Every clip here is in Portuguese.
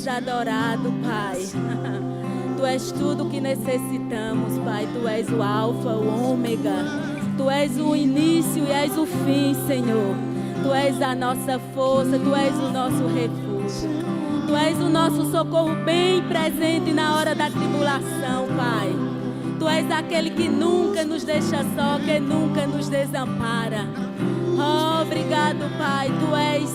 seja adorado, Pai. Tu és tudo o que necessitamos, Pai. Tu és o alfa, o ômega. Tu és o início e és o fim, Senhor. Tu és a nossa força, Tu és o nosso refúgio. Tu és o nosso socorro bem presente na hora da tribulação, Pai. Tu és aquele que nunca nos deixa só, que nunca nos desampara. Oh, obrigado, Pai. Tu és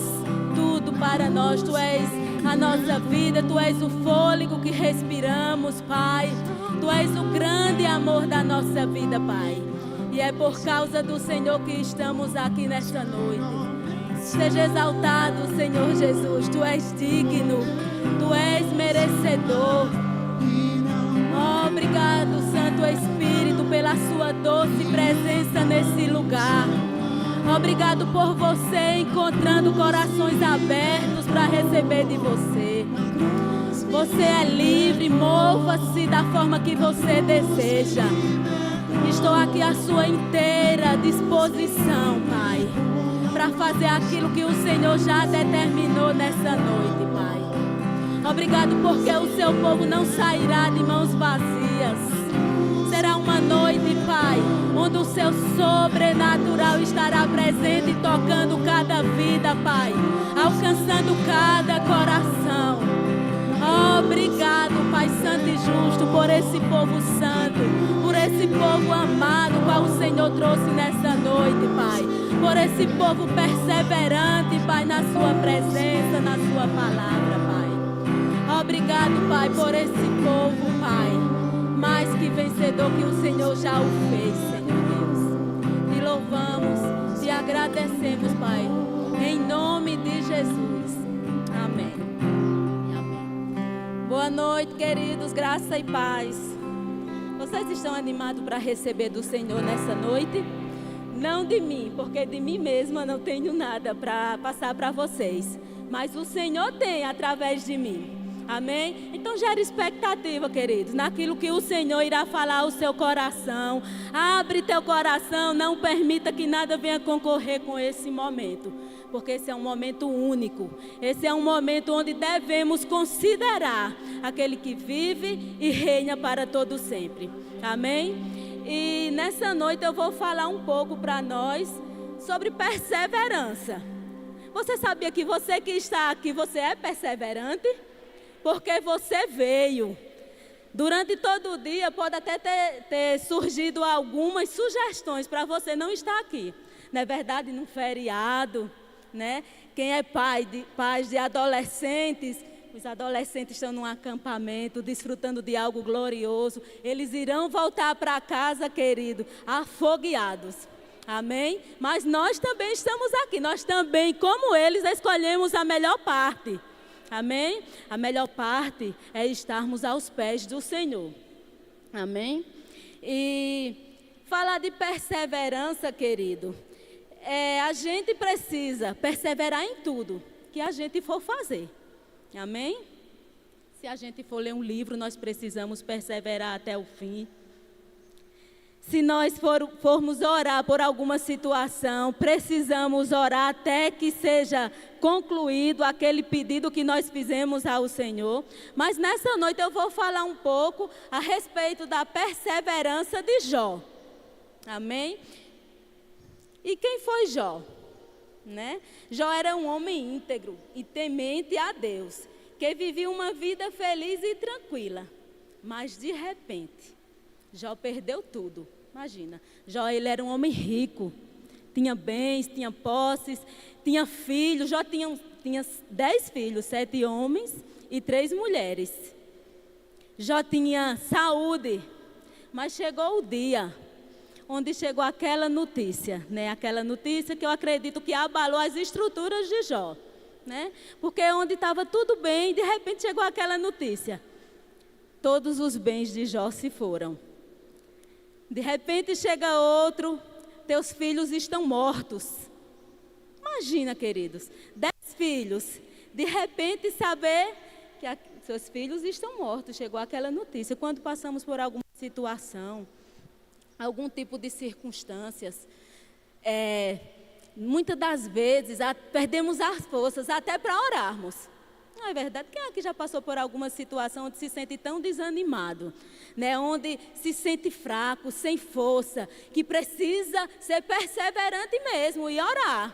tudo para nós. Tu és a nossa vida. Tu és o fôlego que respiramos, Pai. Tu és o grande amor da nossa vida, Pai. E é por causa do Senhor que estamos aqui nesta noite. Seja exaltado, Senhor Jesus. Tu és digno. Tu és merecedor. Oh, obrigado, Santo Espírito, pela sua doce presença nesse lugar. Obrigado por você encontrando corações abertos para receber de você. Você é livre, mova-se da forma que você deseja. Estou aqui à sua inteira disposição, Pai, para fazer aquilo que o Senhor já determinou nessa noite, Pai. Obrigado porque o seu povo não sairá de mãos vazias. Será uma noite, Pai, onde o seu sobrenatural estará presente e tocando cada vida, Pai, alcançando cada coração. Obrigado, Pai Santo e Justo, por esse povo santo, por esse povo amado, qual o Senhor trouxe nessa noite, Pai. Por esse povo perseverante, Pai, na sua presença, na sua palavra, Pai. Obrigado, Pai, por esse povo, Pai, mais que vencedor que o Senhor já o fez, Senhor Deus. Te louvamos, te agradecemos, Pai, em nome de Jesus. Amém. Boa noite, queridos, graça e paz. Vocês estão animados para receber do Senhor nessa noite? Não de mim, porque de mim mesma não tenho nada para passar para vocês. Mas o Senhor tem através de mim. Amém? Então gera expectativa, queridos, naquilo que o Senhor irá falar ao seu coração. Abre teu coração, não permita que nada venha concorrer com esse momento. Porque esse é um momento único. Esse é um momento onde devemos considerar aquele que vive e reina para todo sempre. Amém? E nessa noite eu vou falar um pouco para nós sobre perseverança. Você sabia que você que está aqui, você é perseverante? Porque você veio. Durante todo o dia pode até ter surgido algumas sugestões para você não estar aqui. Não é verdade? Num feriado, né? Quem é pais de adolescentes, os adolescentes estão num acampamento, desfrutando de algo glorioso. Eles irão voltar para casa, querido, afogueados. Amém? Mas nós também estamos aqui. Nós também, como eles, escolhemos a melhor parte. Amém? A melhor parte é estarmos aos pés do Senhor. Amém? E falar de perseverança, querido, a gente precisa perseverar em tudo que a gente for fazer. Amém? Se a gente for ler um livro, nós precisamos perseverar até o fim. Se nós formos orar por alguma situação, precisamos orar até que seja concluído aquele pedido que nós fizemos ao Senhor. Mas nessa noite eu vou falar um pouco a respeito da perseverança de Jó. Amém? E quem foi Jó? Né? Jó era um homem íntegro e temente a Deus, que vivia uma vida feliz e tranquila. Mas de repente, Jó perdeu tudo. Imagina, Jó ele era um homem rico, tinha bens, tinha posses, tinha filhos. Jó tinha 10 filhos, 7 homens e 3 mulheres. Jó tinha saúde, mas chegou o dia onde chegou aquela notícia, né? Aquela notícia que eu acredito que abalou as estruturas de Jó, né? Porque onde estava tudo bem, de repente chegou aquela notícia. Todos os bens de Jó se foram. De repente chega outro, teus filhos estão mortos. Imagina, queridos, 10 filhos, de repente saber que seus filhos estão mortos. Chegou aquela notícia. Quando passamos por alguma situação, algum tipo de circunstâncias, muitas das vezes perdemos as forças até para orarmos. Não é verdade? Quem aqui já passou por alguma situação onde se sente tão desanimado, né? Onde se sente fraco, sem força, que precisa ser perseverante mesmo e orar,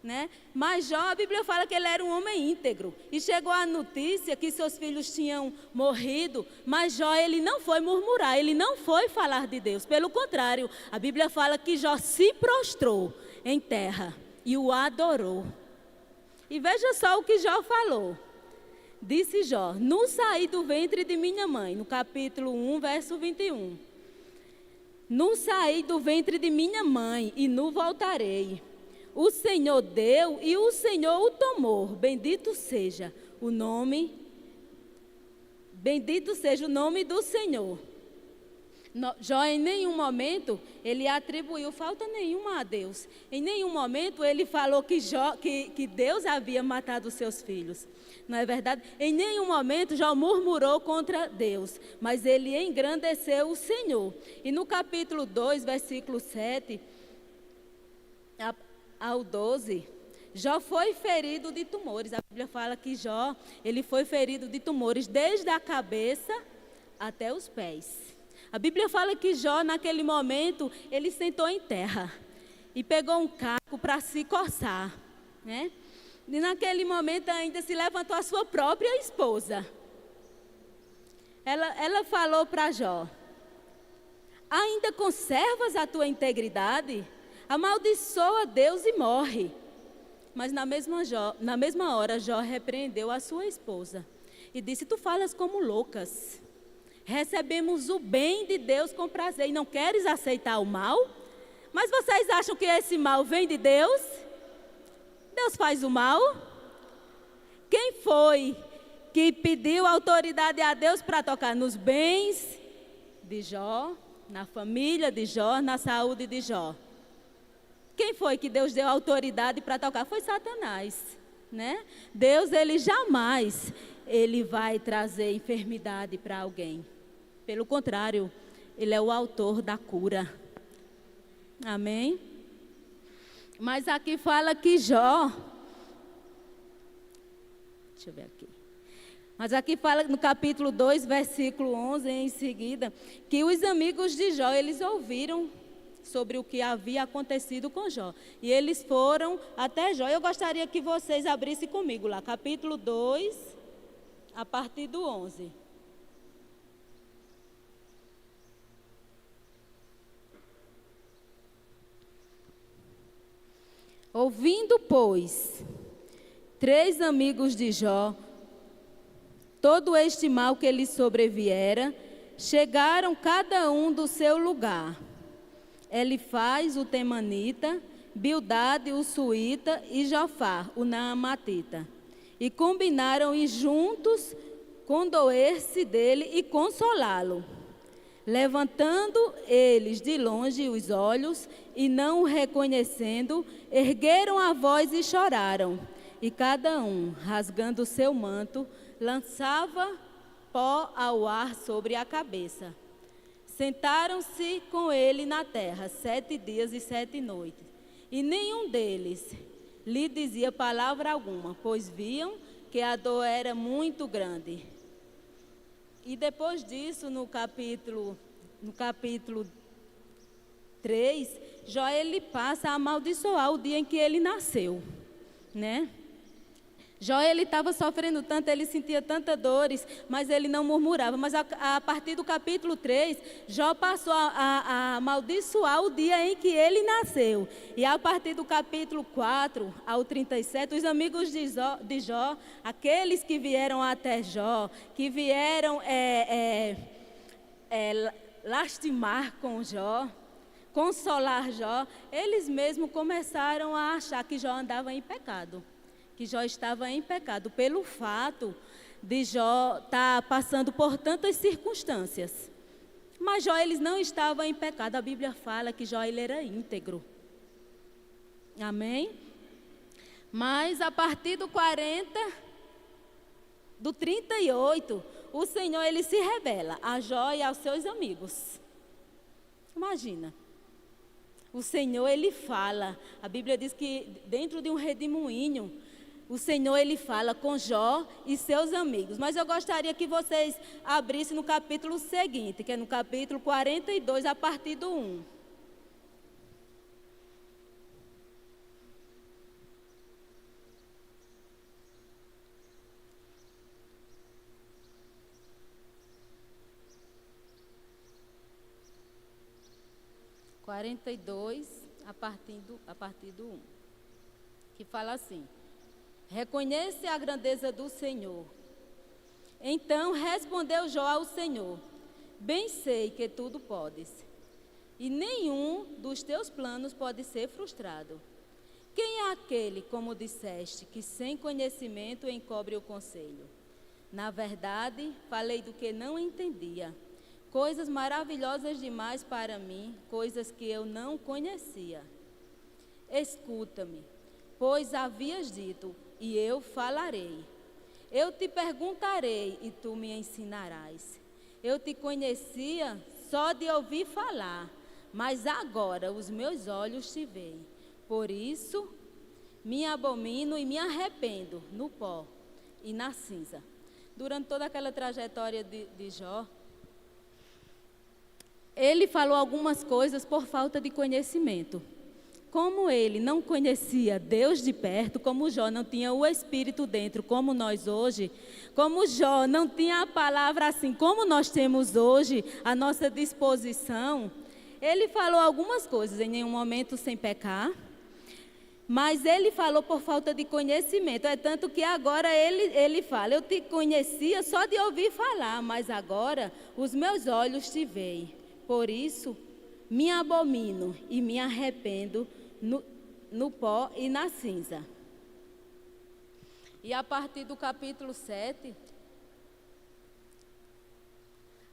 né? Mas Jó, a Bíblia fala que ele era um homem íntegro. E chegou a notícia que seus filhos tinham morrido, mas Jó, ele não foi murmurar, ele não foi falar de Deus. Pelo contrário, a Bíblia fala que Jó se prostrou em terra e o adorou. E veja só o que Jó falou. Disse Jó: "No saí do ventre de minha mãe", no capítulo 1, verso 21. "No saí do ventre de minha mãe e no voltarei. O Senhor deu e o Senhor o tomou. Bendito seja o nome do Senhor." Jó, em nenhum momento, ele atribuiu falta nenhuma a Deus. Em nenhum momento ele falou que Deus havia matado os seus filhos. Não é verdade? Em nenhum momento Jó murmurou contra Deus, mas ele engrandeceu o Senhor. E no capítulo 2, versículo 7 ao 12, Jó foi ferido de tumores. A Bíblia fala que Jó, ele foi ferido de tumores desde a cabeça até os pés. A Bíblia fala que Jó, naquele momento, ele sentou em terra e pegou um caco para se coçar, né? E naquele momento ainda se levantou a sua própria esposa. Ela falou para Jó: "Ainda conservas a tua integridade? Amaldiçoa Deus e morre." Mas na mesma hora, Jó repreendeu a sua esposa e disse: "Tu falas como loucas. Recebemos o bem de Deus com prazer e não queres aceitar o mal? Mas vocês acham que esse mal vem de Deus? Deus faz o mal? Quem foi que pediu autoridade a Deus para tocar nos bens de Jó, na família de Jó, na saúde de Jó? Quem foi que Deus deu autoridade para tocar? Foi Satanás, né? Deus, ele jamais vai trazer enfermidade para alguém. Pelo contrário, ele é o autor da cura. Amém? Mas aqui fala que Jó, deixa eu ver aqui. Mas aqui fala no capítulo 2, versículo 11, em seguida, que os amigos de Jó, eles ouviram sobre o que havia acontecido com Jó. E eles foram até Jó. Eu gostaria que vocês abrissem comigo lá, capítulo 2, a partir do 11. Ouvindo, pois, 3 amigos de Jó todo este mal que lhe sobreviera, chegaram cada um do seu lugar. Elifaz, o temanita, Bildade, o suíta, e Jofar, o naamatita. E combinaram ir juntos, condoer-se dele e consolá-lo. Levantando eles de longe os olhos e não o reconhecendo, ergueram a voz e choraram. E cada um, rasgando o seu manto, lançava pó ao ar sobre a cabeça. Sentaram-se com ele na terra 7 dias e 7 noites. E nenhum deles lhe dizia palavra alguma, pois viam que a dor era muito grande. E depois disso, no capítulo 3, Jó, ele passa a amaldiçoar o dia em que ele nasceu, né? Jó, ele estava sofrendo tanto, ele sentia tantas dores, mas ele não murmurava. Mas a partir do capítulo 3, Jó passou a amaldiçoar o dia em que ele nasceu. E a partir do capítulo 4 ao 37, os amigos de Jó, aqueles que vieram até Jó, que vieram lastimar com Jó, consolar Jó, eles mesmos começaram a achar que Jó andava em pecado. Que Jó estava em pecado, pelo fato de Jó estar passando por tantas circunstâncias. Mas Jó, eles não estavam em pecado. A Bíblia fala que Jó, ele era íntegro. Amém? Mas a partir do 38, o Senhor, ele se revela a Jó e aos seus amigos. Imagina. O Senhor, ele fala. A Bíblia diz que dentro de um redemoinho, o Senhor, ele fala com Jó e seus amigos. Mas eu gostaria que vocês abrissem no capítulo seguinte, que é no capítulo 42, a partir do 1. A partir do 1, que fala assim: reconhece a grandeza do Senhor. Então respondeu Jó ao Senhor: bem sei que tudo podes, e nenhum dos teus planos pode ser frustrado. Quem é aquele, como disseste, que sem conhecimento encobre o conselho? Na verdade, falei do que não entendia, coisas maravilhosas demais para mim, coisas que eu não conhecia. Escuta-me, pois havias dito, e eu falarei. Eu te perguntarei, e tu me ensinarás. Eu te conhecia só de ouvir falar, mas agora os meus olhos te veem. Por isso, me abomino e me arrependo no pó e na cinza. Durante toda aquela trajetória de Jó, ele falou algumas coisas por falta de conhecimento. Como ele não conhecia Deus de perto, como Jó não tinha o Espírito dentro, como nós hoje, como Jó não tinha a palavra assim, como nós temos hoje, à nossa disposição, ele falou algumas coisas, em nenhum momento sem pecar, mas ele falou por falta de conhecimento. É tanto que agora ele fala: eu te conhecia só de ouvir falar, mas agora os meus olhos te veem. Por isso, me abomino e me arrependo no pó e na cinza. E a partir do capítulo 7,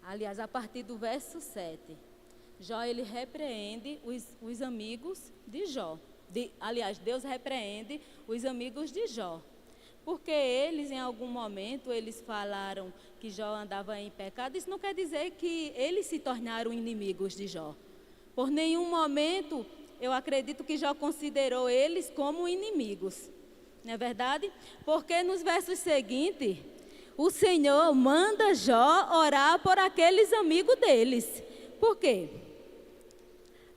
aliás, a partir do verso 7, Jó, ele repreende os amigos de Jó. Deus repreende os amigos de Jó. Porque eles, em algum momento, eles falaram que Jó andava em pecado. Isso não quer dizer que eles se tornaram inimigos de Jó. Por nenhum momento, eu acredito que Jó considerou eles como inimigos. Não é verdade? Porque nos versos seguintes, o Senhor manda Jó orar por aqueles amigos deles. Por quê?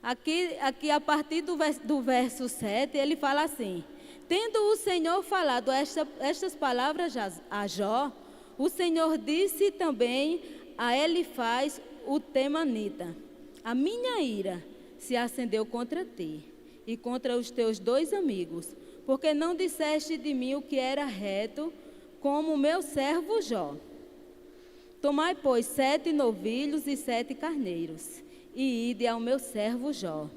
Aqui a partir do verso 7, ele fala assim: tendo o Senhor falado estas palavras a Jó, o Senhor disse também a Elifaz o temanita: a minha ira se acendeu contra ti e contra os teus 2 amigos, porque não disseste de mim o que era reto, como o meu servo Jó. Tomai, pois, 7 novilhos e 7 carneiros, e ide ao meu servo Jó,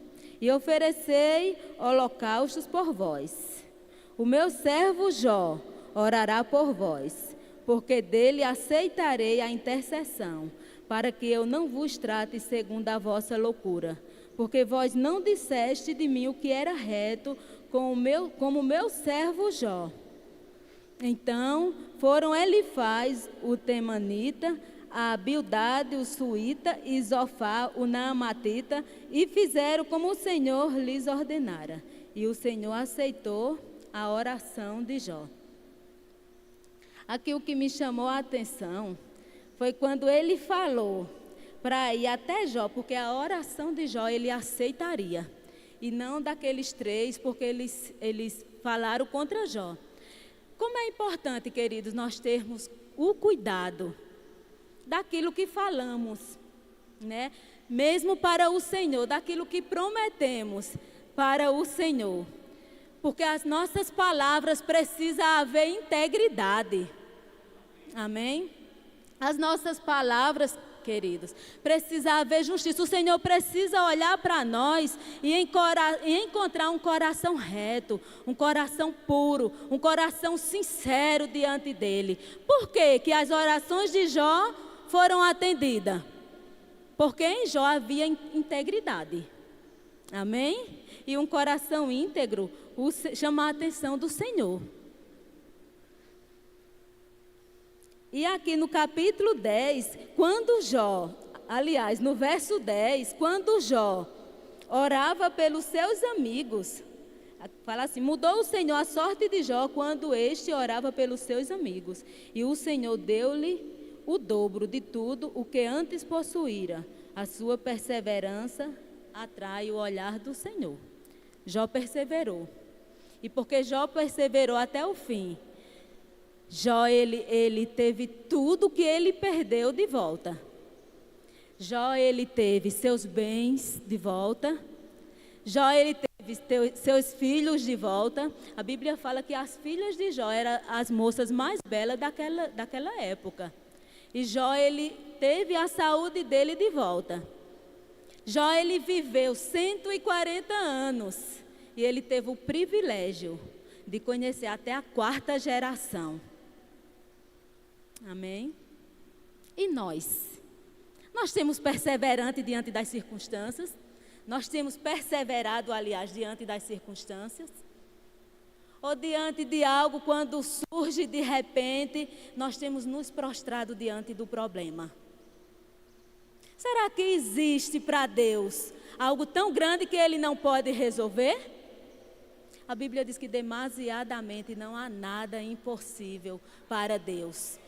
e oferecei holocaustos por vós. O meu servo Jó orará por vós, porque dele aceitarei a intercessão, para que eu não vos trate segundo a vossa loucura, porque vós não disseste de mim o que era reto, como o meu servo Jó. Então foram Elifaz, o temanita, a Bildade, o suíta, e Zofar, o naamatita, e fizeram como o Senhor lhes ordenara. E o Senhor aceitou a oração de Jó. Aqui o que me chamou a atenção foi quando ele falou para ir até Jó, porque a oração de Jó ele aceitaria, e não daqueles 3, porque eles falaram contra Jó. Como é importante, queridos, nós termos o cuidado daquilo que falamos, né? Mesmo para o Senhor, daquilo que prometemos para o Senhor. Porque as nossas palavras precisam haver integridade. Amém? As nossas palavras, queridos, precisa haver justiça. O Senhor precisa olhar para nós e encontrar um coração reto, um coração puro, um coração sincero diante dele. Por quê que as orações de Jó foram atendidas? Porque em Jó havia integridade. Amém? E um coração íntegro chama a atenção do Senhor. E aqui no capítulo 10, quando Jó, aliás, no verso 10, quando Jó orava pelos seus amigos, Fala assim: mudou o Senhor a sorte de Jó quando este orava pelos seus amigos. E o Senhor deu-lhe o dobro de tudo o que antes possuíra. A sua perseverança atrai o olhar do Senhor. Jó perseverou. E porque Jó perseverou até o fim, Jó ele teve tudo que ele perdeu de volta. Jó ele teve seus bens de volta. Jó ele teve seus filhos de volta. A Bíblia fala que as filhas de Jó eram as moças mais belas daquela época. E Jó ele teve a saúde dele de volta. Jó ele viveu 140 anos e ele teve o privilégio de conhecer até a 4ª geração. Amém? E nós? Nós temos perseverante diante das circunstâncias? Nós temos perseverado, aliás, diante das circunstâncias? Ou diante de algo, quando surge de repente, nós temos nos prostrado diante do problema? Será que existe para Deus algo tão grande que Ele não pode resolver? A Bíblia diz que demasiadamente não há nada impossível para Deus.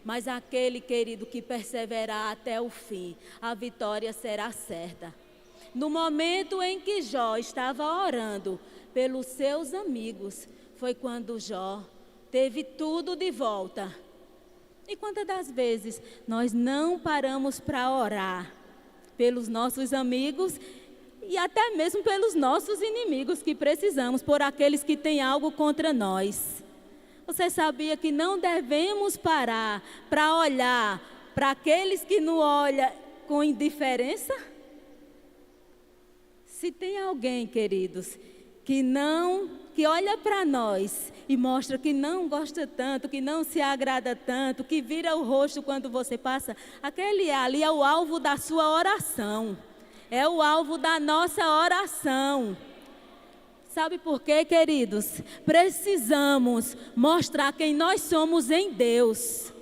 Mas aquele, querido, que perseverar até o fim, a vitória será certa. No momento em que Jó estava orando pelos seus amigos, foi quando Jó teve tudo de volta. E quantas das vezes nós não paramos para orar pelos nossos amigos e até mesmo pelos nossos inimigos que precisamos, por aqueles que têm algo contra nós? Você sabia que não devemos parar para olhar para aqueles que nos olham com indiferença? Se tem alguém, queridos, que olha para nós e mostra que não gosta tanto, que não se agrada tanto, que vira o rosto quando você passa, aquele ali é o alvo da sua oração. É o alvo da nossa oração. Sabe por quê, queridos? Precisamos mostrar quem nós somos em Deus,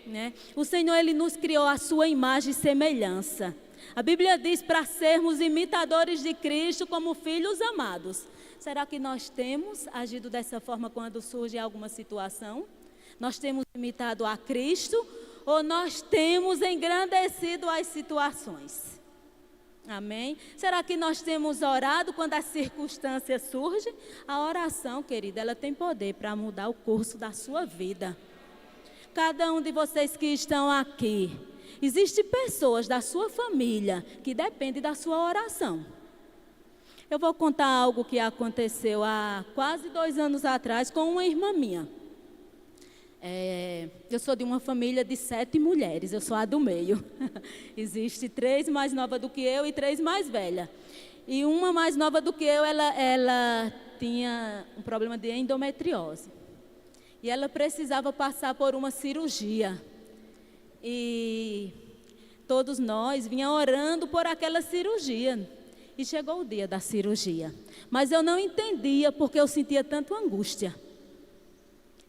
né? O Senhor, Ele nos criou a sua imagem e semelhança. A Bíblia diz para sermos imitadores de Cristo como filhos amados. Será que nós temos agido dessa forma quando surge alguma situação? Nós temos imitado a Cristo ou nós temos engrandecido as situações? Amém? Será que nós temos orado quando a circunstância surge? A oração, querida, ela tem poder para mudar o curso da sua vida. Cada um de vocês que estão aqui, existem pessoas da sua família que dependem da sua oração. Eu vou contar algo que aconteceu há quase 2 anos atrás com uma irmã minha. Eu sou de uma família de 7 mulheres, eu sou a do meio. Existe 3 mais novas do que eu e 3 mais velhas. E uma mais nova do que eu, ela tinha um problema de endometriose. E ela precisava passar por uma cirurgia. E todos nós vinham orando por aquela cirurgia. E chegou o dia da cirurgia. Mas eu não entendia porque eu sentia tanto angústia.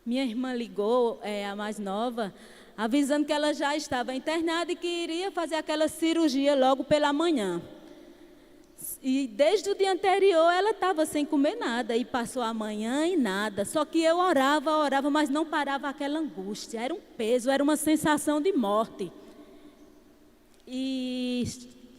Minha irmã ligou, a mais nova, avisando que ela já estava internada e que iria fazer aquela cirurgia logo pela manhã. E desde o dia anterior ela estava sem comer nada e passou a manhã e nada. Só que eu orava, mas não parava aquela angústia. Era um peso, era uma sensação de morte. E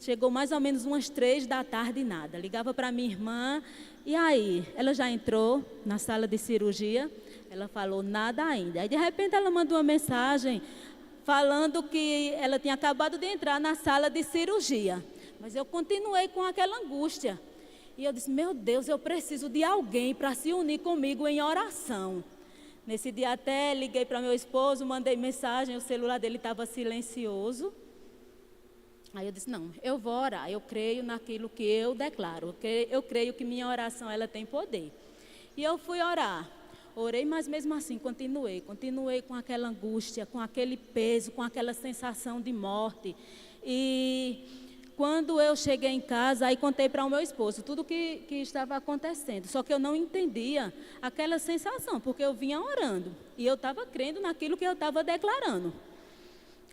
chegou mais ou menos umas 3 da tarde e nada. Ligava para minha irmã e aí, ela já entrou na sala de cirurgia. Ela falou nada ainda. Aí de repente ela mandou uma mensagem falando que ela tinha acabado de entrar na sala de cirurgia. Mas eu continuei com aquela angústia. E eu disse, meu Deus, eu preciso de alguém para se unir comigo em oração. Nesse dia até liguei para meu esposo, mandei mensagem, o celular dele estava silencioso. Aí eu disse, não, eu vou orar, eu creio naquilo que eu declaro. Eu creio que minha oração ela tem poder. E eu fui orar. Orei, mas mesmo assim continuei com aquela angústia, com aquele peso, com aquela sensação de morte. E quando eu cheguei em casa, aí contei para o meu esposo tudo que estava acontecendo. Só que eu não entendia aquela sensação, porque eu vinha orando e eu estava crendo naquilo que eu estava declarando.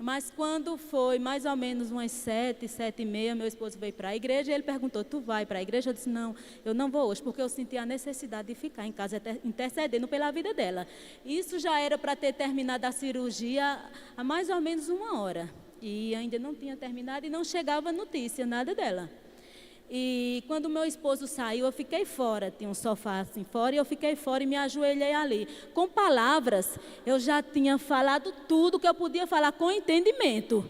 Mas quando foi mais ou menos umas 7h30, meu esposo veio para a igreja e ele perguntou, tu vai para a igreja? Eu disse, não, eu não vou hoje, porque eu senti a necessidade de ficar em casa intercedendo pela vida dela. Isso já era para ter terminado a cirurgia há mais ou menos 1 hora. E ainda não tinha terminado e não chegava notícia, nada dela. E quando meu esposo saiu, eu fiquei fora, tinha um sofá assim fora, e eu fiquei fora e me ajoelhei ali. Com palavras, eu já tinha falado tudo que eu podia falar com entendimento.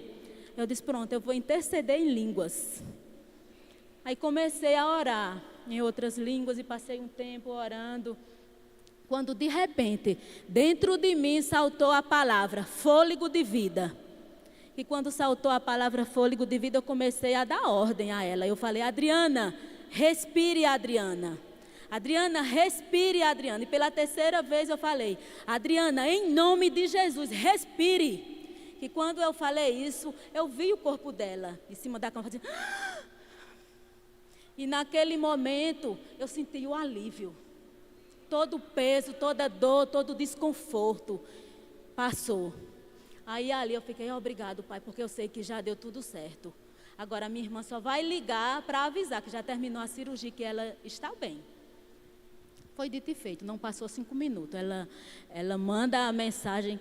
Eu disse, pronto, eu vou interceder em línguas. Aí comecei a orar em outras línguas e passei um tempo orando. Quando de repente, dentro de mim saltou a palavra, fôlego de vida. E quando saltou a palavra fôlego de vida, eu comecei a dar ordem a ela. Eu falei, Adriana, respire, Adriana. Adriana, respire, Adriana. E pela 3ª vez eu falei, Adriana, em nome de Jesus, respire. E quando eu falei isso, eu vi o corpo dela em cima da cama, fazendo... E naquele momento, eu senti o alívio. Todo o peso, toda a dor, todo o desconforto passou. Aí ali eu fiquei, obrigado, pai, porque eu sei que já deu tudo certo. Agora minha irmã só vai ligar para avisar que já terminou a cirurgia, que ela está bem. Foi dito e feito, não passou 5 minutos. Ela manda a mensagem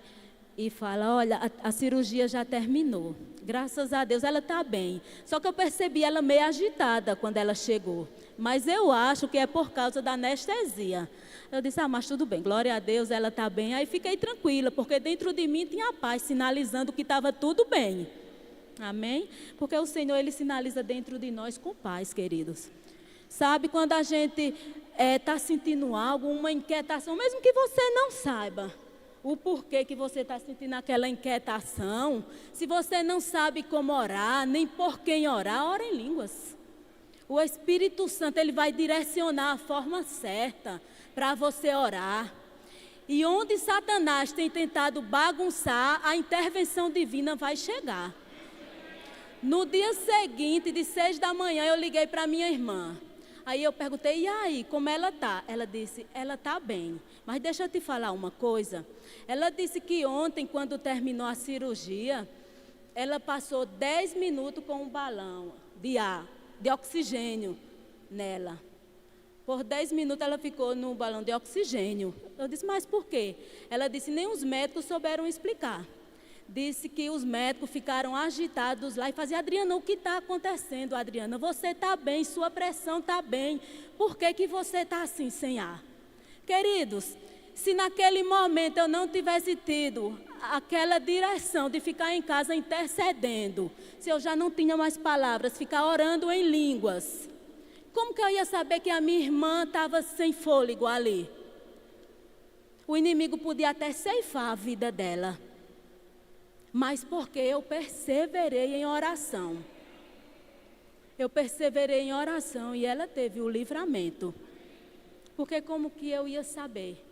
e fala, olha, a cirurgia já terminou. Graças a Deus ela está bem. Só que eu percebi ela meio agitada quando ela chegou. Mas eu acho que é por causa da anestesia. Eu disse, mas tudo bem, glória a Deus, ela está bem. Aí fiquei tranquila, porque dentro de mim tinha paz, sinalizando que estava tudo bem. Amém? Porque o Senhor, Ele sinaliza dentro de nós com paz, queridos. Sabe, quando a gente está sentindo algo, uma inquietação, mesmo que você não saiba o porquê que você está sentindo aquela inquietação, se você não sabe como orar, nem por quem orar, ora em línguas. O Espírito Santo, Ele vai direcionar a forma certa para você orar. E onde Satanás tem tentado bagunçar, a intervenção divina vai chegar. No dia seguinte, de 6 da manhã, eu liguei para minha irmã. Aí eu perguntei, e aí, como ela está? Ela disse, ela está bem. Mas deixa eu te falar uma coisa. Ela disse que ontem, quando terminou a cirurgia, ela passou 10 minutos com um balão de ar, de oxigênio nela. Por 10 minutos ela ficou no balão de oxigênio. Eu disse, mas por quê? Ela disse, nem os médicos souberam explicar. Disse que os médicos ficaram agitados lá e faziam, Adriana, o que está acontecendo, Adriana? Você está bem, sua pressão está bem. Por que você está assim, sem ar? Queridos, se naquele momento eu não tivesse tido aquela direção de ficar em casa intercedendo, se eu já não tinha mais palavras, ficar orando em línguas, como que eu ia saber que a minha irmã estava sem fôlego ali? O inimigo podia até ceifar a vida dela. Mas porque eu perseverei em oração. Eu perseverei em oração e ela teve o livramento. Porque como que eu ia saber?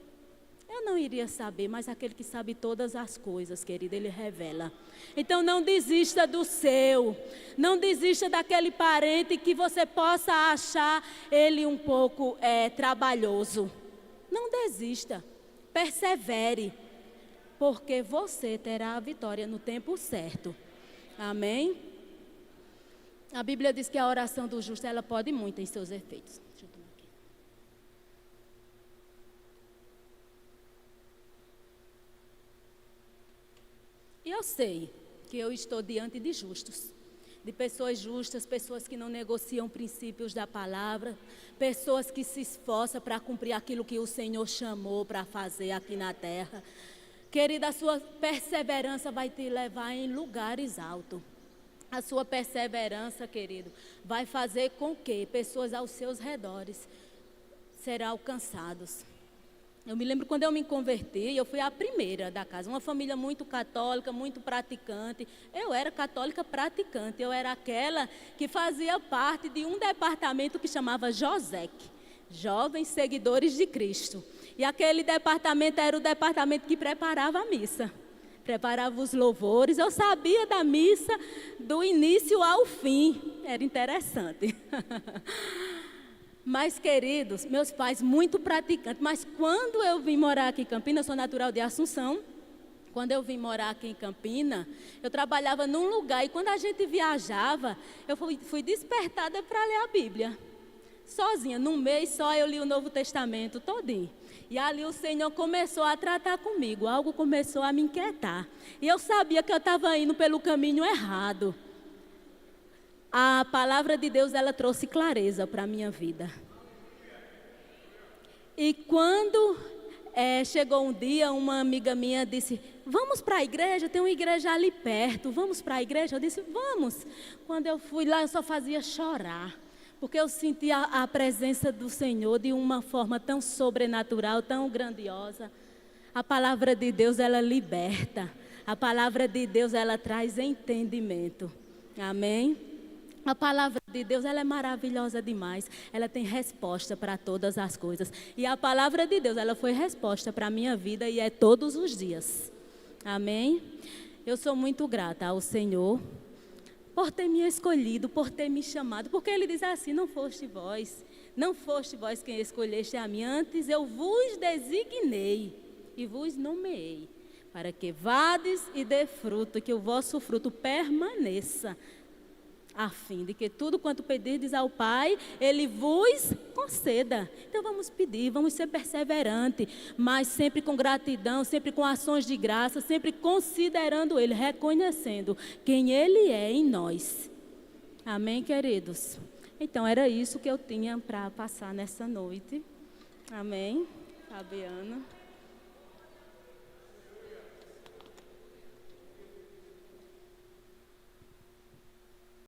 Eu não iria saber, mas aquele que sabe todas as coisas, querido, ele revela. Então não desista do seu. Não desista daquele parente que você possa achar ele um pouco trabalhoso. Não desista. Persevere. Porque você terá a vitória no tempo certo. Amém? A Bíblia diz que a oração do justo, ela pode muito em seus efeitos. Deixa eu tomar aqui. E eu sei que eu estou diante de justos. De pessoas justas, pessoas que não negociam princípios da palavra, pessoas que se esforçam para cumprir aquilo que o Senhor chamou para fazer aqui na terra. Querida, a sua perseverança vai te levar em lugares altos. A sua perseverança, querido, vai fazer com que pessoas aos seus redores serão alcançados. Eu me lembro quando eu me converti, eu fui a primeira da casa, uma família muito católica, muito praticante. Eu era católica praticante, eu era aquela que fazia parte de um departamento que chamava JOSEC, Jovens Seguidores de Cristo. E aquele departamento era o departamento que preparava a missa, preparava os louvores. Eu sabia da missa do início ao fim, era interessante. Mas, queridos, meus pais muito praticantes, mas quando eu vim morar aqui em Campinas, eu sou natural de Assunção, Quando eu vim morar aqui em Campina, eu trabalhava num lugar e quando a gente viajava, eu fui despertada para ler a Bíblia. Sozinha, num mês só eu li o Novo Testamento todinho. E ali o Senhor começou a tratar comigo, algo começou a me inquietar. E eu sabia que eu estava indo pelo caminho errado. A palavra de Deus, ela trouxe clareza para a minha vida. E quando chegou um dia, uma amiga minha disse, vamos para a igreja, tem uma igreja ali perto, vamos para a igreja? Eu disse, vamos. Quando eu fui lá, eu só fazia chorar. Porque eu sentia a presença do Senhor de uma forma tão sobrenatural, tão grandiosa. A palavra de Deus, ela liberta. A palavra de Deus, ela traz entendimento. Amém? A palavra de Deus, ela é maravilhosa demais. Ela tem resposta para todas as coisas. E a palavra de Deus, ela foi resposta para a minha vida e é todos os dias. Amém? Eu sou muito grata ao Senhor por ter me escolhido, por ter me chamado. Porque Ele diz assim, não foste vós quem escolheste a mim. Antes eu vos designei e vos nomeei. Para que vades e dê fruto, que o vosso fruto permaneça. A fim de que tudo quanto pedirdes ao Pai, Ele vos conceda. Então vamos pedir, vamos ser perseverantes, mas sempre com gratidão, sempre com ações de graça, sempre considerando Ele, reconhecendo quem Ele é em nós. Amém, queridos? Então era isso que eu tinha para passar nessa noite. Amém, Fabiana.